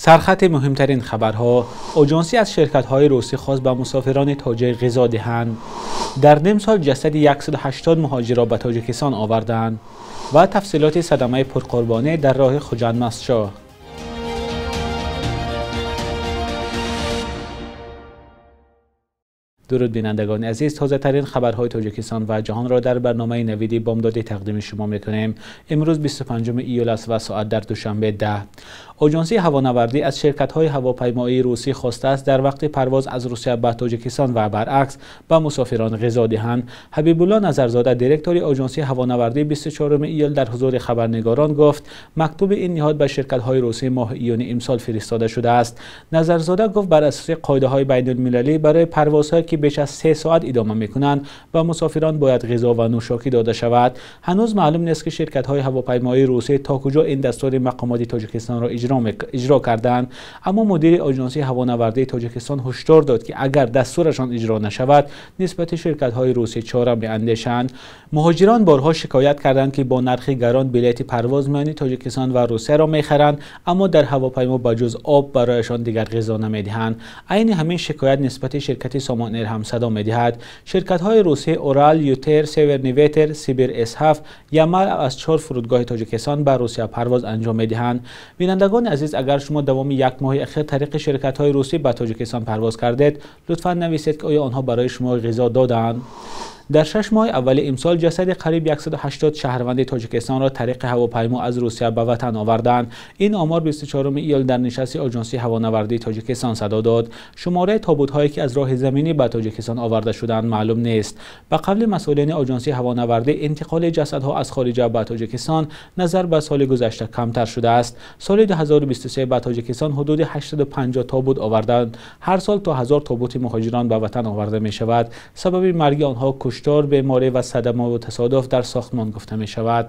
سرخط مهمترین خبرها: آژانسی از شرکت‌های روسی خواست به مسافران تاجیک غذا دهند. در نیم سال جسد 180 مهاجر را به تاجیکستان آوردند. و تفصیلات صدمه پرقربانی در راه خوجند مسجد. درود بینندگان عزیز، تازه ترین خبرهای تاجیکستان و جهان را در برنامه نویدی بامداد تقدیم شما میکنیم. امروز 25 ایول است و ساعت در دوشنبه 10. آژانسی هوانوردی از شرکت‌های هواپیمایی روسی خواسته است در وقت پرواز از روسیه به تاجیکستان و برعکس به مسافران غذا دهند. حبیب الله نظرزاده دیرکتور آژانسی هوانوردی 24 ایول در حضور خبرنگاران گفت مکتوب این نهاد به شرکت‌های روسی ماه ایون امسال فرستاده شده است. نظرزاده گفت بر اساس قاعده‌های بین‌المللی برای پروازهایی که بیش از 3 ساعت ادامه می‌کنند به مسافران باید غذا و نوشاکی داده شود. هنوز معلوم نیست که شرکت‌های هواپیمایی روسی تا کجا این دستور مقامات تاجیکستان را اجرا کردند، اما مدیر آژانسی هوانوردی تاجیکستان هشدار داد که اگر دستورشان اجرا نشود نسبت شرکت‌های روسی چاره می‌اندیشند. مهاجران بارها شکایت کردند که با نرخ گران بلیط پرواز میان تاجیکستان و روسیه را می‌خرند، اما در هواپیما بجز آب برایشان دیگر غذا نمی‌دهند. عین همین شکایت نسبت شرکت سامان ایر هم صدا می‌دهد. شرکت‌های روسی اورال، یوتر، سیورنیویتر، سیبیر اس7 یمل از 4 فرودگاه تاجیکستان به روسیه پرواز انجام می‌دهند. بینندگان عزیز، اگر شما دوام یک ماه اخیر طریق شرکت‌های روسی به تاجیکستان پرواز کردید، لطفاً نویسید که آیا آنها برای شما غذا دادند. در 6 ماه اول امسال جسد قریب 180 شهروند تاجیکستان را طریق هواپیما از روسیه به وطن آوردند. این آمار 24 ایول در نشست آژانسی هوانوردی تاجیکستان صدا داد. شماره تابوت‌هایی که از راه زمینی به تاجیکستان آورده شدند معلوم نیست. به قول مسئولین آژانسی هوانوردی، انتقال جسدها از خارج به تاجیکستان نظر به سال گذشته کمتر شده است. سال 2023 به تاجیکستان حدود 850 تابوت آوردند. هر سال تا 1000 تابوت مهاجران به وطن آورده می شود. سبب مرگ آنها کشتار، بیماری و صدمه و تصادف در ساختمان گفته می شود.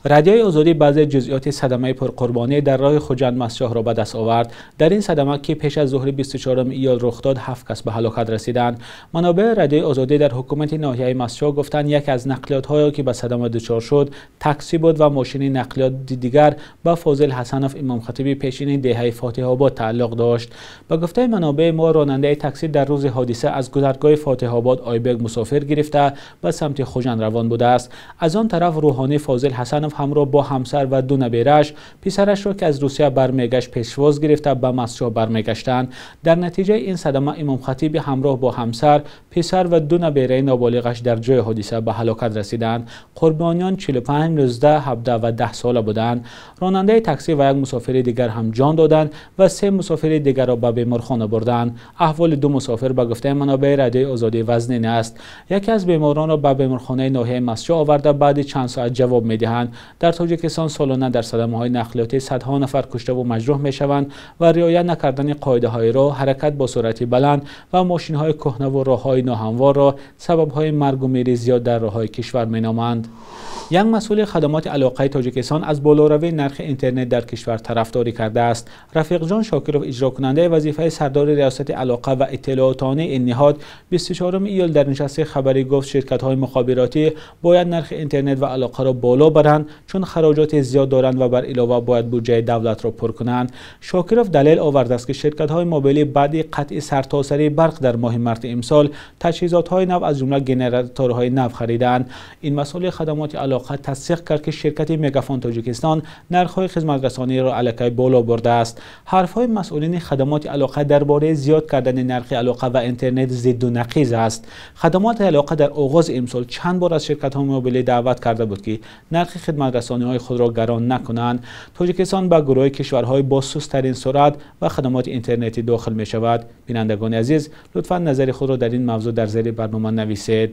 رادیوی آزادی بعضی جزئیات صدمه پرقربانی در راه خوجند مسجد را به دست آورد. در این صدمه که پیش از ظهر 24 ایول رخ داد، 7 کس به هلاکت رسیدند. منابع رادیوی آزادی در حکومت ناحیه مسجد گفتند یکی از نقلیات‌هایی که به صدمه دچار شد تاکسی بود و ماشین نقلیات دیگر به فاضل حسنوف امام خطیبی پیشین دهه فاتح آباد تعلق داشت. به گفته منابع ما، راننده تاکسی در روز حادثه از گذرگاه فاتح آباد آیبک مسافر گرفته به سمت خوجند روان بوده است. از آن طرف روحانی فاضل حسنوف همراه با همسر و 2 نبیرش پسرش را که از روسیه برمیگشت پیشواز گرفته به مسجد برمیگشتند. در نتیجه این صدمه امام خطیب همراه با همسر، پسر و 2 نبیره نابالغش در جای حادثه به هلاکت رسیدند. قربانیان 45، 19، 17 و 10 ساله بودند. راننده تاکسی و یک مسافر دیگر هم جان دادند و 3 مسافر دیگر را به بیمارخانه بردند. احوال 2 مسافر به گفته منابع رادیوی آزادی وزنی است. یکی از بیماران را به بیمارخانه ناحیه مسجد آورده بعد چند ساعت جواب میدهند. در تاجیکستان سالانه در صدمه‌های نقلیاتی صدها نفر کشته و مجروح میشوند و رعایت نکردن قاعده‌های راه، حرکت با سرعت بلند و ماشین‌های کهنه و راه‌های ناهموار را سبب‌های مرگ و میر زیاد در راه‌های کشور مینامند. یک مسئول خدمات علاقه تاجیکستان از بالاروی نرخ اینترنت در کشور طرفداری کرده است. رفیق جان شاکرov، اجرا کننده وظیفه سردار ریاست علاقه و اطلاعاتانه این نهاد، 24 ایول در نشست خبری گفت شرکت‌های مخابراتی باید نرخ اینترنت و علاقه را بالا برند چون خراجات زیاد دارند و بر علاوه باید بودجه دولت را پر کنند. شاکرov دلیل آورده است که شرکت‌های موبیلی بعد قطع سرتاسری برق در ماه مارس امسال تجهیزات‌های نو از جمله ژنراتورهای نو خریدند. این مسئول خدمات علاقه تصدیق کرد که شرکت مگافون تاجیکستان نرخ‌های خدمات رسانی را علاقه بالا برده است. حرف‌های مسئولین خدمات علاقه درباره زیاد کردن نرخ علاقه و اینترنت ضد و نقیض است. خدمات علاقه در آغاز امسال چند بار از شرکت‌های موبیلی دعوت کرده بود که نرخ خدمات رسانی‌های خود را گران نکنند. تاجیکستان به گروه کشورهای با سست‌ترین سرعت و خدمات اینترنتی داخل می شود. بینندگان عزیز، لطفاً نظر خود را در این موضوع در زیر برنامه نویسید.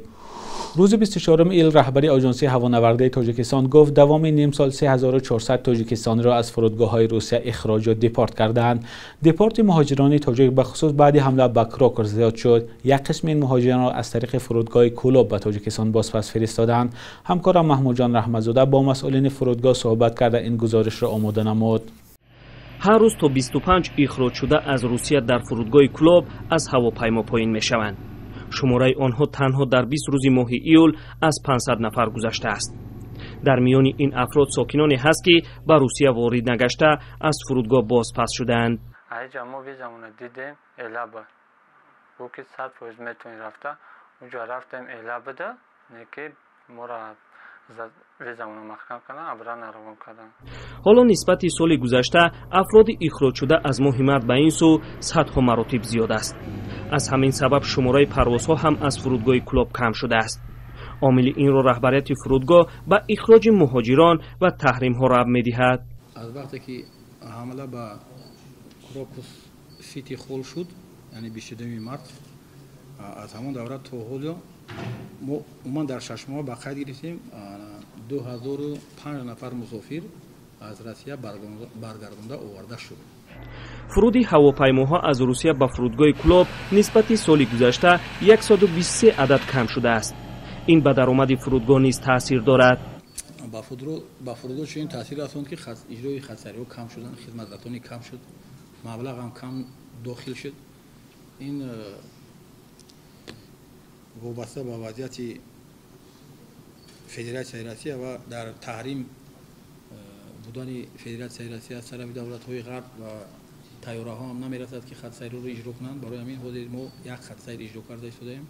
روز 24 ایول رهبری آژانسی هوانوردی تاجیکستان گفت دوام نیم سال 3400 تاجیکستانی را از فرودگاه‌های روسیه اخراج و دیپورت کردند. دیپورت مهاجران تاجیک به خصوص بعد حمله به کراکر زیاد شد. یک قسم این مهاجران را از طریق فرودگاه کولوب به تاجیکستان بازپس فرستادند. همکارم محمود جان رحمت‌زاده با مسئولین فرودگاه صحبت کرده این گزارش را آماده نمود. هر روز تا 25 اخراج شده از روسیه در فرودگاه کولوب از هواپیما پایین می‌شوند. شماره آنها تنها در 20 روز ماه ایول از 500 نفر گذشته است. در میان این افراد ساکنانی هست که به روسیه وارد نگشته از فرودگاه بازپس شدند. اینجا ما ویزامون دیدیم الابا او که 100% میتونی رفته اونجا رفتیم الابا که ما را ویزامون محکم کنن ابران روان کردن. حالا نسبت سال گذشته افراد اخراج شده از ماه مارس به این سو صدها مراتب زیاد است. از همین سبب شماره پروازها هم از فرودگاه کلوب کم شده است. عامل این را رهبریت فرودگاه به اخراج مهاجران و تحریم ها ربط می‌دهد. از وقتی که حمله به کروکوس سیتی خول شد، یعنی 22 مارس، از همون دوره تا حالا ما در 6 ماه به قید گرفتیم 2005 نفر مسافر از روسیه برگردانده آورده شد. فرود هواپیماها از روسیه به فرودگاه کلوب نسبت سال گذشته 123 عدد کم شده است. این به درآمد فرودگاه نیز تاثیر دارد. با فرودگاه چنین تاثیر رساند که اجرای خدمت‌ها کم شدن، خدمت‌رسانی کم شد، مبلغ هم کم داخل شد. این وابسته به وضعیت فدراسیون روسیه و در تحریم بودن فدراسیون روسیه از طرف دولت‌های غرب و تیاره‌ها هم نمی‌رسد که خط سیر رو اجرا کنند. برای همین حدود ما یک خط سیر اجرا کرده شدیم.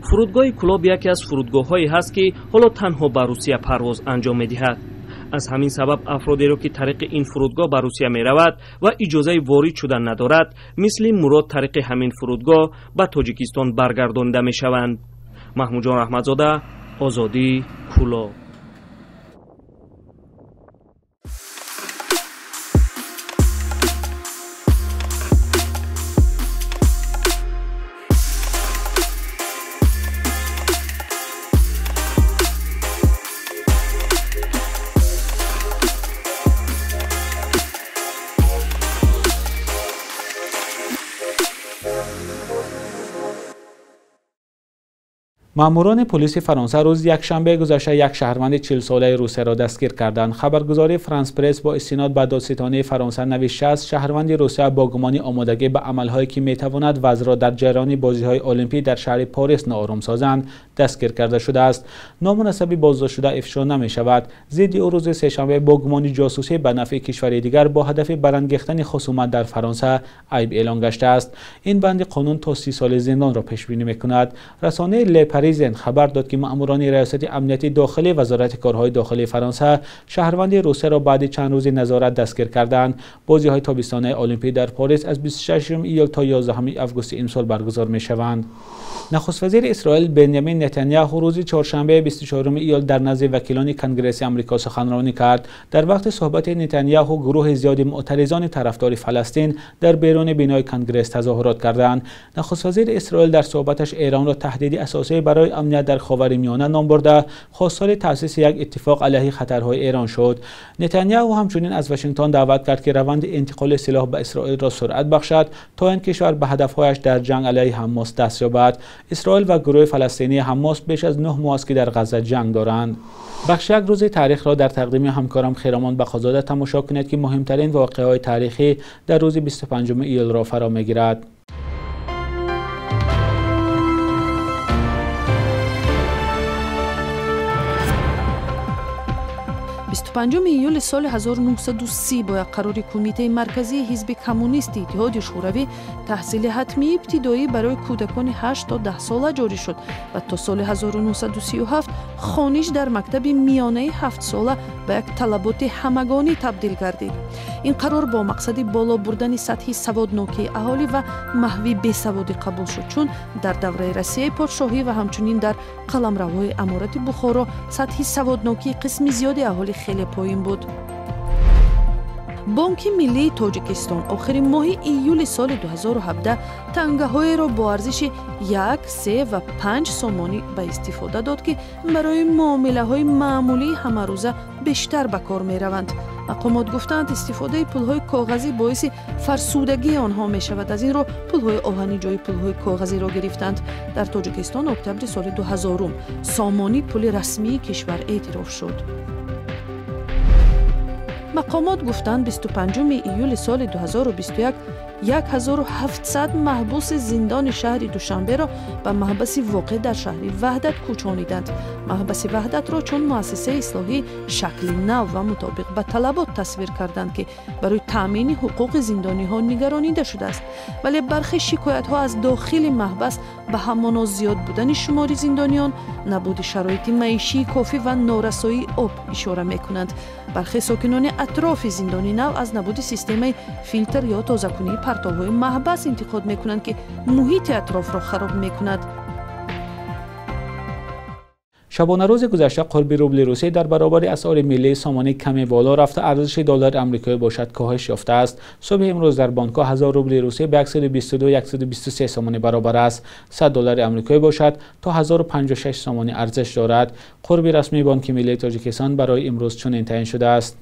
فرودگاه کلوب یکی از فرودگاه‌هایی است که حالا تنها به روسیه پرواز انجام می‌دهد. از همین سبب افرادی را که طریق این فرودگاه به روسیه می‌رود و اجازه وارد شدن ندارد، مثل مراد طریق همین فرودگاه به تاجیکستان برگردانده می‌شوند. محمود جان رحمتزاده، آزادی، کلوب. ماموران پلیس فرانسه روز یکشنبه گذشته یک شهروند 40 ساله روسیه را دستگیر کردند. خبرگزاری فرانس پرس با استناد به دادستانی فرانسه نوشته است شهروند روسیه با گمان آمادگی به عملهایی که میتواند وضع را در جریان بازی‌های المپیک در شهر پاریس ناآرام سازند دستگیر کرده شده است. نامناسب بازداشت شده افشا نمی شود. ضد او روز سه‌شنبه با گمان جاسوسی به نفع کشور دیگر با هدف برانگیختن خصومت در فرانسه عیب اعلان گشته است. این بند قانون تا 30 سال زندان را پیش بینی می‌کند. رسانه پاریزن خبر داد که ماموران ریاست امنیتی داخلی وزارت کارهای داخلی فرانسه شهروند روسیه را بعد چند روز نظارت دستگیر کردند. بازی‌های تابستانه المپیک در پاریس از 26 ایول تا 11 آگوست امسال برگزار می‌شوند. نخست وزیر اسرائیل بنیامین نتانیاهو روز چهارشنبه 24 ایول در نزد وکیلان کنگره آمریکا سخنرانی کرد. در وقت صحبت نتانیاهو گروه زیادی معترضان طرفدار فلسطین در بیرون بینای کنگره تظاهرات کردند. نخست وزیر اسرائیل در صحبتش ایران را تهدید اساسی برای امنیت در خاورمیانه نام برده خواستار تأسیس یک اتفاق علیه خطرهای ایران شد. نتانیاهو همچنین از واشنگتن دعوت کرد که روند انتقال سلاح به اسرائیل را سرعت بخشد تا این کشور به هدفهایش در جنگ علیه حماس دست یابد. اسرائیل و گروه فلسطینی حماس بیش از 9 ماه است که در غزه جنگ دارند. بخش یک روز تاریخ را در تقدیم همکارم خیرمان بخازاده تماشا کنید که مهمترین واقعه‌های تاریخی در روز 25 ایول را فرا می‌گیرد. 25 ایول سال 1930 با قرار کمیته مرکزی حزب کمونیست اتحاد شوروی تحصیل حتمی ابتدایی برای کودکان 8 تا 10 ساله جاری شد و تا سال 1937 خوانش در مکتب میانه 7 ساله به یک طلبات همگانی تبدیل گردید. این قرار با مقصد بالا بردن سطح سوادناکی اهالی و محو بیسوادی قبول شد، چون در دوره روسیه پادشاهی و همچنین در قلمروهای امارت بخارا سطح سوادناکی قسم زیادی اهالی خیلی پایین بود. بانک ملی تاجیکستان آخرین ماه ایول سال 2017 تنگه‌های را با ارزش 1, 3 و 5 سومانی به استفاده داد که برای معامله‌های معمولی همه روزه بیشتر به کار می‌روند. مقامات گفتند استفاده پول‌های کاغذی باعث فرسودگی آنها می‌شود. از این رو پول‌های آهنی جای پول‌های کاغذی را گرفتند. در تاجیکستان اکتبر سال 2000 سامانی پول رسمی کشور اعتراف شد. مقامات گفتند 25 ایول سال 2021 1700 محبوس زندان شهر دوشنبه را به محبس واقع در شهر وحدت کوچانیدند. محبس وحدت را چون مؤسسه اصلاحی شکل نو و مطابق به طلبات تصویر کردند که برای تامین حقوق زندانی ها نگرانیده شده است، ولی برخی شکایت ها از داخل محبس به همانا زیاد بودن شمار زندانیان، نبود شرایط معیشی کافی و نارسایی آب اشاره میکنند. برخی ساکنان اطراف زندان نو از نبود سیستم فیلتر یا تازه‌کنی پرتوهای محبس انتقاد میکنند که محیط اطراف را خراب میکند. شبانه روز گذشته قرب روبل روسی در برابر اسعار ملی سامانه کمی بالا رفته ارزش دلار آمریکایی باشد کاهش یافته است. صبح امروز در بانک‌ها 1000 روبل روسی به 122-123 سامانه برابر است. 100 دلار آمریکایی باشد تا 1056 سامانه ارزش دارد. قرب رسمی بانک ملی تاجیکستان برای امروز چنین تعیین شده است.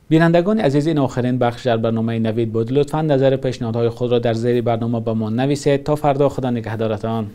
بینندگان عزیز، این آخرین بخش در برنامه نوید بود. لطفاً نظر پیشنهادهای خود را در زیر برنامه به ما نویسید. تا فردا، خدا نگهدارتان.